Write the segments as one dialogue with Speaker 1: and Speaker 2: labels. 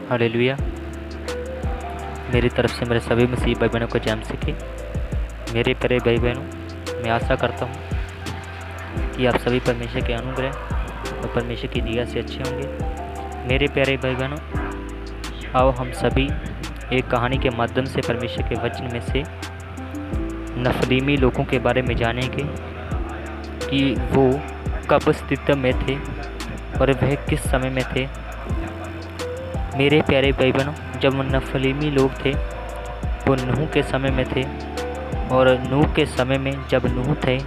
Speaker 1: Hallelujah. मेरी तरफ से मेरे सभी मसीह भाई बहनों को जय मसीह की। मेरे प्यारे भाई बहनों, मैं आशा करता हूँ कि आप सभी परमेश्वर के अनुग्रह और परमेश्वर की दया से अच्छे होंगे। मेरे प्यारे भाई बहनों, आओ हम सभी एक कहानी के माध्यम से परमेश्वर के वचन में से नफलीमी लोगों के बारे में जानेंगे कि वो कब अस्तित्व में थे और वह किस समय में थे। मेरे प्यारे भाई बहनों, जब नफलीमी लोग थे वो नूह के समय में थे, और नूह के समय में जब नूह थे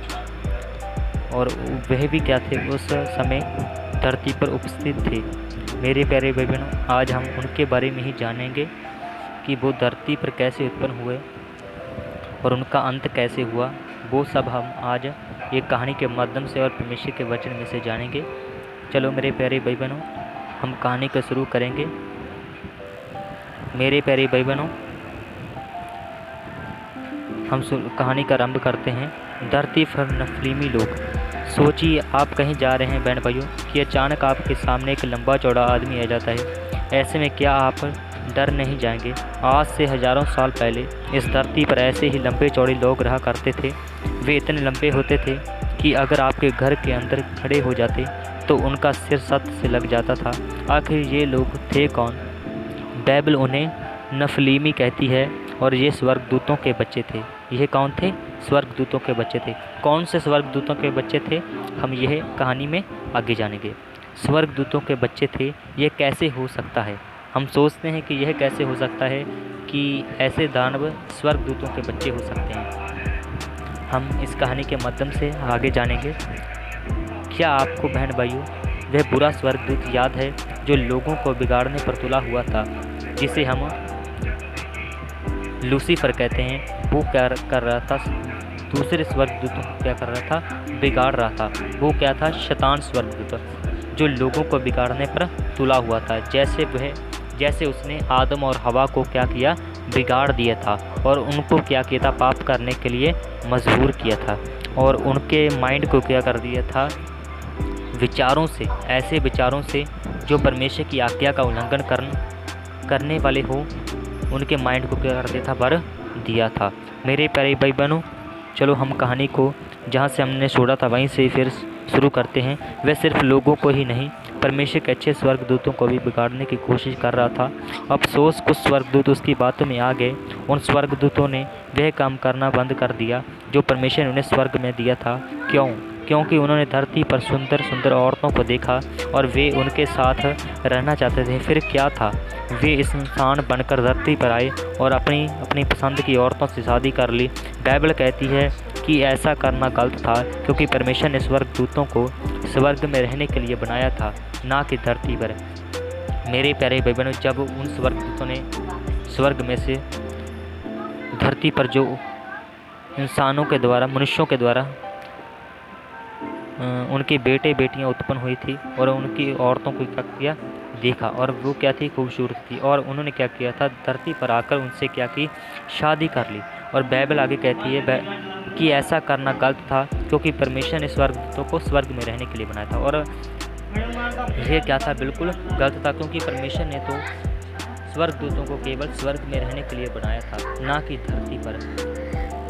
Speaker 1: और वह भी क्या थे, उस समय धरती पर उपस्थित थे। मेरे प्यारे भाई बहनों, आज हम उनके बारे में ही जानेंगे कि वो धरती पर कैसे उत्पन्न हुए और उनका अंत कैसे हुआ। वो सब हम आज एक कहानी के माध्यम से और परमेश्वर के वचन में से जानेंगे। चलो मेरे प्यारे भाई बहनों, हम कहानी को शुरू करेंगे। मेरे प्यारे भाई बहनों, हम कहानी का आरंभ करते हैं। धरती पर नफलीमी लोग। सोचिए, आप कहीं जा रहे हैं बहन भाइयों कि अचानक आपके सामने एक लंबा चौड़ा आदमी आ जाता है। ऐसे में क्या आप डर नहीं जाएंगे? आज से हज़ारों साल पहले इस धरती पर ऐसे ही लंबे चौड़े लोग रहा करते थे। वे इतने लंबे होते थे कि अगर आपके घर के अंदर खड़े हो जाते तो उनका सिर सत से लग जाता था। आखिर ये लोग थे कौन? बाइबल उन्हें नफलीमी कहती है और ये स्वर्गदूतों के बच्चे थे। यह कौन थे? स्वर्गदूतों के बच्चे थे। कौन से स्वर्गदूतों के बच्चे थे, हम यह कहानी में आगे जानेंगे। स्वर्गदूतों के बच्चे थे, ये कैसे हो सकता है? हम सोचते हैं कि यह कैसे हो सकता है कि ऐसे दानव स्वर्गदूतों के बच्चे हो सकते हैं। हम इस कहानी के माध्यम से आगे जानेंगे। क्या आपको बहन भाइयों वह बुरा स्वर्गदूत याद है जो लोगों को बिगाड़ने पर तुला हुआ था, जिसे हम लूसीफर कहते हैं? वो क्या कर रहा था? दूसरे स्वर्गदूतों को क्या कर रहा था? बिगाड़ रहा था। वो क्या था? शैतान स्वर्गदूत, जो लोगों को बिगाड़ने पर तुला हुआ था। जैसे उसने आदम और हवा को क्या किया? बिगाड़ दिया था और उनको क्या किया था? पाप करने के लिए मजबूर किया था और उनके माइंड को क्या कर दिया था? विचारों से, ऐसे विचारों से जो परमेश्वर की आज्ञा का उल्लंघन करने वाले हो, उनके माइंड को क्या कर दिया था? भर दिया था। मेरे प्यारे भाई बहनों, चलो हम कहानी को जहाँ से हमने छोड़ा था वहीं से फिर शुरू करते हैं। वह सिर्फ लोगों को ही नहीं, परमेश्वर के अच्छे स्वर्गदूतों को भी बिगाड़ने की कोशिश कर रहा था। अफसोस, कुछ स्वर्गदूत उसकी बातों में आ गए। उन स्वर्गदूतों ने वह काम करना बंद कर दिया जो परमेश्वर ने उन्हें स्वर्ग में दिया था। क्यों? क्योंकि उन्होंने धरती पर सुंदर सुंदर औरतों को देखा और वे उनके साथ रहना चाहते थे। फिर क्या था? वे इस इंसान बनकर धरती पर आए और अपनी अपनी पसंद की औरतों से शादी कर ली। बाइबल कहती है कि ऐसा करना गलत था, क्योंकि परमेश्वर ने स्वर्गदूतों को स्वर्ग में रहने के लिए बनाया था, ना कि धरती पर। मेरे प्यारे भाई बहनों, जब उन स्वर्गदूतों ने स्वर्ग में से धरती पर जो इंसानों के द्वारा, मनुष्यों के द्वारा उनके बेटे बेटियां उत्पन्न हुई थी और उनकी औरतों को क्या किया? देखा, और वो क्या थी? खूबसूरत थी। और उन्होंने क्या किया था? धरती पर आकर उनसे क्या की? शादी कर ली। और बाइबल आगे कहती है कि ऐसा करना गलत था, क्योंकि परमेश्वर ने स्वर्गदूतों को स्वर्ग में रहने के लिए बनाया था। और यह क्या था? बिल्कुल गलत था, क्योंकि परमेश्वर ने तो स्वर्गदूतों को केवल स्वर्ग में रहने के लिए बनाया था, ना कि धरती पर।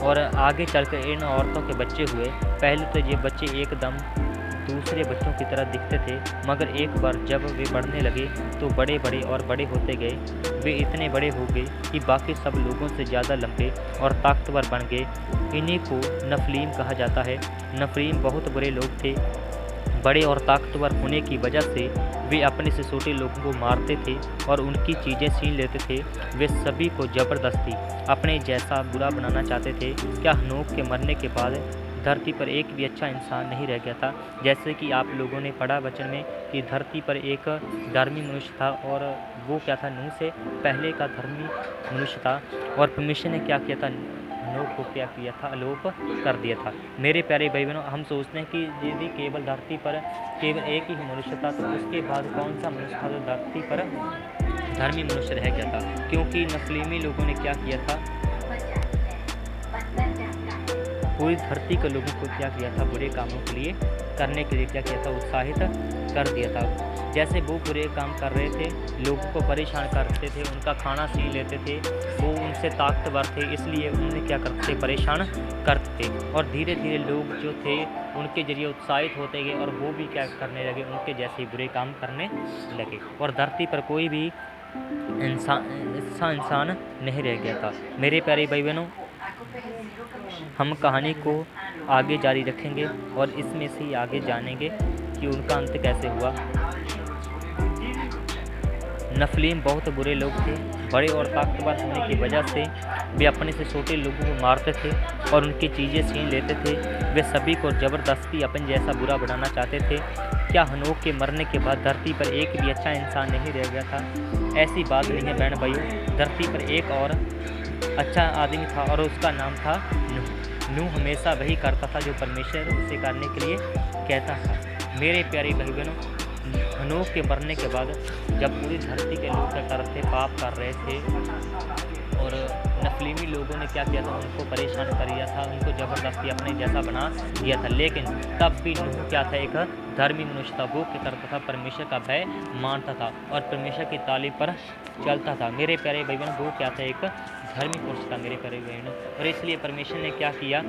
Speaker 1: और आगे चलकर इन औरतों के बच्चे हुए। पहले तो ये बच्चे एकदम दूसरे बच्चों की तरह दिखते थे, मगर एक बार जब वे बढ़ने लगे तो बड़े बड़े और बड़े होते गए। वे इतने बड़े हो गए कि बाकी सब लोगों से ज़्यादा लंबे और ताकतवर बन गए। इन्हीं को नफलीम कहा जाता है। नफलीम बहुत बुरे लोग थे। बड़े और ताकतवर होने की वजह से वे अपने से छोटे लोगों को मारते थे और उनकी चीज़ें छीन लेते थे। वे सभी को ज़बरदस्ती अपने जैसा बुरा बनाना चाहते थे। क्या हनोक के मरने के बाद धरती पर एक भी अच्छा इंसान नहीं रह गया था? जैसे कि आप लोगों ने पढ़ा वचन में कि धरती पर एक धर्मी मनुष्य था, और वो क्या था? नूह से पहले का धर्मी मनुष्य था। और परमेश्वर ने क्या किया था? नूह को क्या किया था? अलोप कर दिया था। मेरे प्यारे भाई बहनों, हम सोचते हैं कि यदि केवल धरती पर केवल एक ही मनुष्य था, तो उसके बाद कौन सा मनुष्य था जो धरती पर धर्मी मनुष्य रह गया था? क्योंकि नफलीमी लोगों ने क्या किया था? पूरी धरती के लोगों को क्या किया था? बुरे कामों के लिए करने के लिए क्या किया था, उत्साहित कर दिया था। जैसे वो बुरे काम कर रहे थे, लोगों को परेशान करते थे, उनका खाना छीन लेते थे, वो उनसे ताकतवर थे, इसलिए उन्हें क्या करते थे, परेशान करते थे। और धीरे धीरे लोग जो थे उनके ज़रिए उत्साहित होते गए और वो भी क्या करने लगे, उनके जैसे बुरे काम करने लगे। और धरती पर कोई भी इंसान नहीं रह गया था। मेरे प्यारे भाई बहनों, हम कहानी को आगे जारी रखेंगे और इसमें से ही आगे जानेंगे कि उनका अंत कैसे हुआ। नफलीम बहुत बुरे लोग थे। बड़े और ताकतवर होने की वजह से वे अपने से छोटे लोगों को मारते थे और उनकी चीज़ें छीन लेते थे। वे सभी को ज़बरदस्ती अपन जैसा बुरा बनाना चाहते थे। क्या हनोक के मरने के बाद धरती पर एक भी अच्छा इंसान नहीं रह गया था? ऐसी बात नहीं है बहन भाइयों। धरती पर एक और अच्छा आदमी था और उसका नाम था नूह। नूह हमेशा वही करता था जो परमेश्वर उसे करने के लिए कहता था। मेरे प्यारे भाई बहनों, हनोक के मरने के बाद जब पूरी धरती के लोग क्या कर रहे थे, पाप कर रहे थे और नफलीमी लोगों ने क्या किया था, उनको परेशान कर दिया था, उनको ज़बरदस्ती अपने जैसा बना दिया था। लेकिन तब भी नूह क्या था, एक धर्मी मनुष्य था। वो क्या करता था, परमेश्वर का भय मानता था और परमेश्वर की तालीम पर चलता था। मेरे प्यारे भाई बहनों, वो क्या था, एक धर्मी पुरुष था मेरे प्यारे बहनों। और इसलिए परमेश्वर ने क्या किया,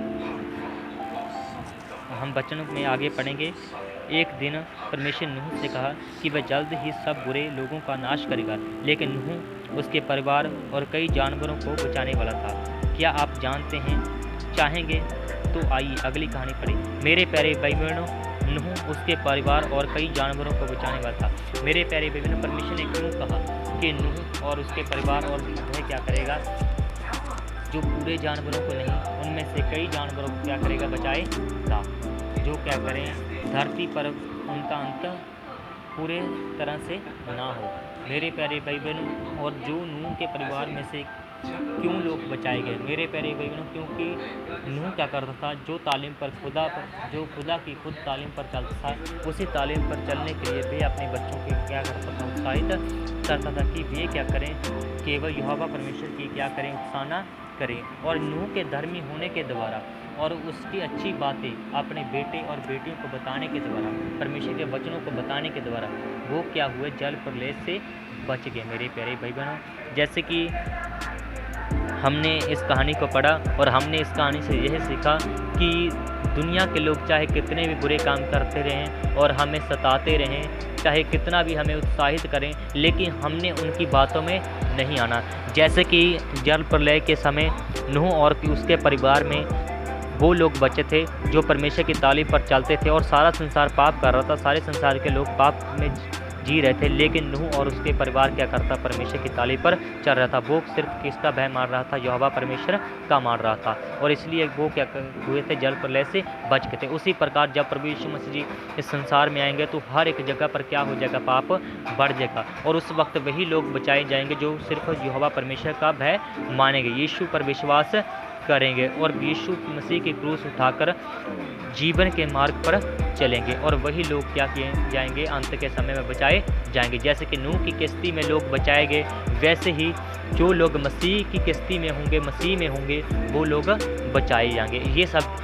Speaker 1: हम वचनों में आगे पढ़ेंगे। एक दिन परमेश्वर नूह से कहा कि वह जल्द ही सब बुरे लोगों का नाश करेगा, लेकिन नूह उसके परिवार और कई जानवरों को बचाने वाला था। क्या आप जानते हैं? चाहेंगे तो आइए अगली कहानी पढ़ें। मेरे प्यारे भाई बहनों, नूह उसके परिवार और कई जानवरों को बचाने वाला था। मेरे प्यारे भाई बहनों, परमेश्वर ने क्यों कहा कि नूह और उसके परिवार और वह क्या करेगा, जो पूरे जानवरों को नहीं, उनमें से कई जानवरों को क्या करेगा, बचाएगा, जो क्या करें धरती पर उनका अंत पूरे तरह से ना हो। मेरे प्यारे भाई बहनों, और जो नूह के परिवार में से क्यों लोग बचाए गए? मेरे प्यारे भाई बहनों, क्योंकि नूह क्या करता था, जो तालीम पर जो खुदा की खुद तालीम पर चलता था, उसी तालीम पर चलने के लिए वे अपने बच्चों के क्या करता था, उत्साहित करता था कि वे क्या करें, केवल यहोवा परमेश्वर की क्या करें, उपासना करें। और नूह के धर्मी होने के द्वारा और उसकी अच्छी बातें अपने बेटे और बेटियों को बताने के द्वारा, परमेश्वर के वचनों को बताने के द्वारा वो क्या हुए, जल प्रलय से बच गए। मेरे प्यारे भाई बहनों, जैसे कि हमने इस कहानी को पढ़ा और हमने इस कहानी से यह सीखा कि दुनिया के लोग चाहे कितने भी बुरे काम करते रहें और हमें सताते रहें, चाहे कितना भी हमें उत्साहित करें, लेकिन हमने उनकी बातों में नहीं आना। जैसे कि जल प्रलय के समय नूह और उसके परिवार में वो लोग बचे थे जो परमेश्वर की तालीम पर चलते थे और सारा संसार पाप कर रहा था, सारे संसार के लोग पाप में जी रहे थे, लेकिन नूह और उसके परिवार क्या करता, परमेश्वर की तालीम पर चल रहा था। वो सिर्फ किसका भय मान रहा था, यहोवा परमेश्वर का मान रहा था, और इसलिए वो क्या हुए थे, जल प्रलय से बच गए थे। उसी प्रकार जब प्रभु यीशु मसीह जी इस संसार में आएंगे तो हर एक जगह पर क्या हो जाएगा, पाप बढ़ जाएगा, और उस वक्त वही लोग बचाए जाएंगे जो सिर्फ यहोवा परमेश्वर का भय मानेंगे, यीशु पर विश्वास करेंगे और यीशु मसीह की क्रूस उठाकर जीवन के मार्ग पर चलेंगे, और वही लोग क्या किए जाएंगे, अंत के समय में बचाए जाएंगे। जैसे कि नूह की किश्ती में लोग बचाए गए, वैसे ही जो लोग मसीह की किश्ती में होंगे, मसीह में होंगे, वो लोग बचाए जाएंगे। ये सब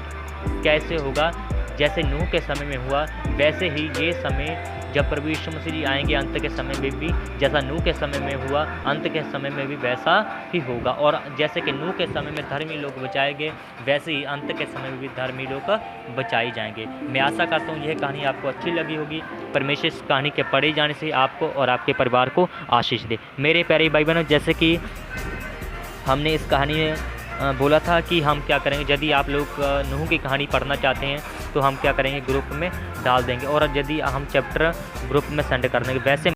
Speaker 1: कैसे होगा? जैसे नूह के समय में हुआ, वैसे ही ये समय जब प्रभु यीशु मसीह जी आएंगे अंत के समय में भी, जैसा नूह के समय में हुआ, अंत के समय में भी वैसा ही होगा। और जैसे कि नूह के समय में धर्मी लोग बचाए गए, वैसे ही अंत के समय में भी धर्मी लोग बचाए जाएंगे। मैं आशा करता हूँ यह कहानी आपको अच्छी लगी होगी। परमेश्वर इस कहानी के पढ़े जाने से आपको और आपके परिवार को आशीष दे। मेरे प्यारे भाई बहनों, जैसे कि हमने इस कहानी में बोला था कि हम क्या करेंगे, यदि आप लोग नूह की कहानी पढ़ना चाहते हैं तो हम क्या करेंगे, ग्रुप में डाल देंगे, और यदि हम चैप्टर ग्रुप में सेंड कर देंगे। वैसे